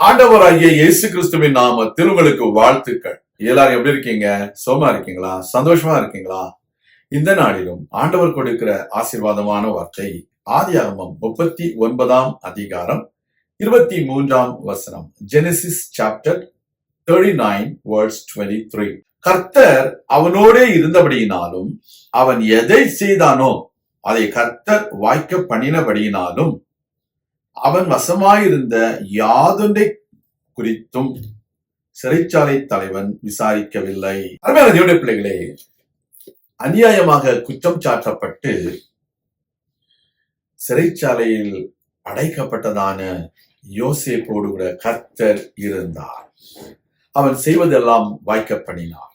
ஆண்டவராகிய இயேசு கிறிஸ்துவின் நாமத்தில் உங்களுக்கு வாழ்த்துக்கள். எல்லாரும் எப்படி இருக்கீங்க? சோமா இருக்கீங்களா? சந்தோஷமா இருக்கீங்களா? இந்த நாளிலும் ஆண்டவர் கொடுக்கிற ஆசீர்வாதமான வார்த்தை ஆதியாகமம் 39 அதிகாரம் 23 வசனம். Genesis chapter 39 verse 23. கர்த்தர் அவனோடே இருந்தபடியினாலும் அவன் எதை செய்தானோ அதை கர்த்தர் வாய்க்க பண்ணினபடியினாலும் அவன் வசமாயிருந்த யாதொன்றை குறித்தும் சிறைச்சாலை தலைவன் விசாரிக்கவில்லை. அருமையான தேவனுடைய பிள்ளைகளே, அநியாயமாக குற்றம் சாட்டப்பட்டு சிறைச்சாலையில் அடைக்கப்பட்டதான யோசேப்போடு கூட கர்த்தர் இருந்தார். அவன் செய்வதெல்லாம் வாய்க்க பண்ணினார்.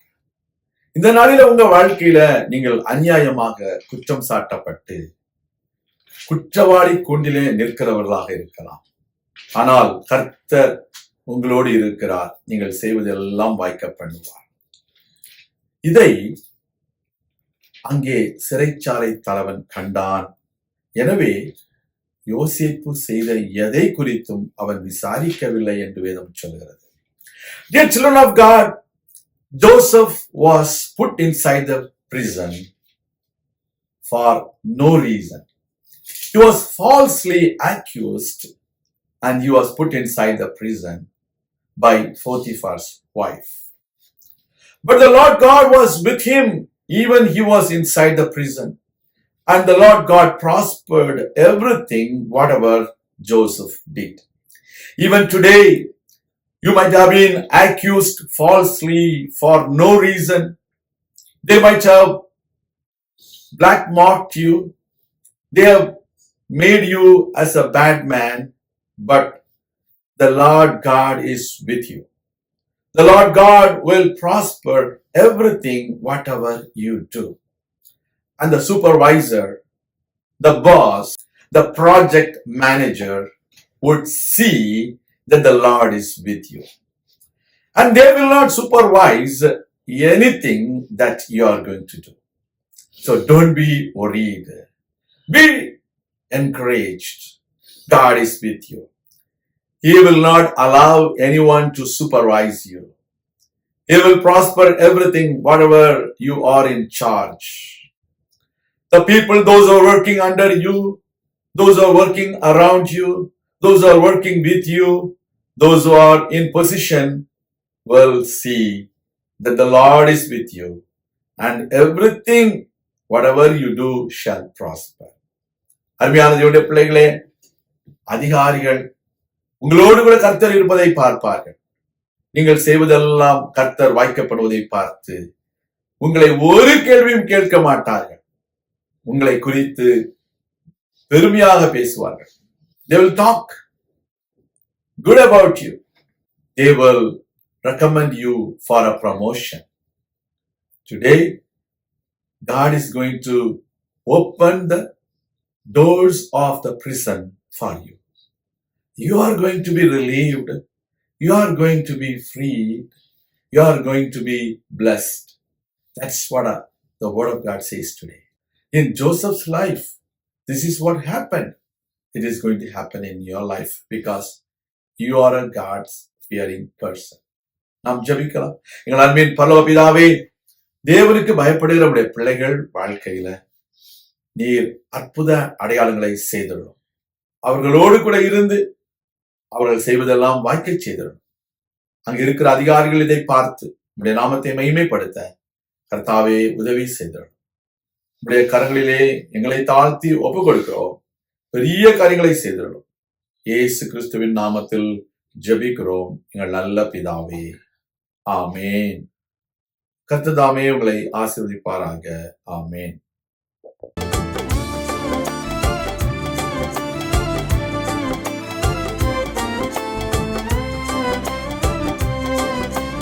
இந்த நாளில உங்க வாழ்க்கையில நீங்கள் அநியாயமாக குற்றம் சாட்டப்பட்டு குற்றவாளி கூண்டிலே நிற்கிறவர்களாக இருக்கலாம். ஆனால் கர்த்தர் உங்களோடு இருக்கிறார். நீங்கள் செய்வதெல்லாம் வாய்க்க பண்ணுவார். இதை அங்கே சிறைச்சாலை தலைவன் கண்டான். எனவே யோசேப்பு செய்த எதை குறித்தும் அவன் விசாரிக்கவில்லை என்று வேதம் சொல்கிறது. Dear children of God, Joseph was put inside the prison for no reason. He was falsely accused and he was put inside the prison by Potiphar's wife. But the Lord God was with him even he was inside the prison. And the Lord God prospered everything whatever Joseph did. Even today, you might have been accused falsely for no reason. They might have black marked you. They have made you as a bad man, but the Lord God is with you. The Lord God will prosper everything whatever you do. And the supervisor, the boss, the project manager would see that the Lord is with you. And they will not supervise anything that you are going to do. So don't be worried. Be encouraged. God is with you. He will not allow anyone to supervise you. He will prosper everything, whatever you are in charge. The people, those who are working under you, those who are working around you, those who are working with you, those who are in position will see that the Lord is with you and everything, whatever you do, shall prosper. அருமையான தேவனுடைய பிள்ளைகளே, அதிகாரிகள் உங்களோடு கூட கர்த்தர் இருப்பதை பார்ப்பார்கள். நீங்கள் செய்வதெல்லாம் கர்த்தர் வாய்க்கப்படுவதை பார்த்து உங்களை ஒரு கேள்வியும் கேட்க மாட்டார்கள். உங்களை குறித்து பெருமையாக பேசுவார்கள். They will talk good about you. They will recommend you for a promotion. Today, God is going to open the doors of the prison for you. You are going to be relieved. You are going to be freed. You are going to be blessed. That's what the word of God says today. In Joseph's life, this is what happened. It is going to happen in your life because you are a God-fearing person. நாம் ஜெபிக்கலாம். எங்கள் அன்பின் பரலோக பிதாவே, தேவனுக்கு பயப்படுகிற நம்முடைய பிள்ளைகள் வாழ்க்கையில நீர் அற்புத அடையாளங்களை செய்திடணும். அவர்களோடு கூட இருந்து அவர்கள் செய்வதெல்லாம் வாய்க்க செய்திடணும். அங்க இருக்கிற அதிகாரிகள் இதை பார்த்து உடைய நாமத்தை மகிமைப்படுத்த கர்த்தாவே உதவி செய்திடணும். உடைய கரங்களிலே எங்களை தாழ்த்தி ஒப்பு கொடுக்கிறோம். பெரிய காரியங்களை செய்திடணும். இயேசு கிறிஸ்துவின் நாமத்தில் ஜெபிக்கிறோம் எங்கள் நல்ல பிதாவே, ஆமேன். கர்த்தர் தாமே உங்களை ஆசீர்வதிப்பாராக. ஆமேன்.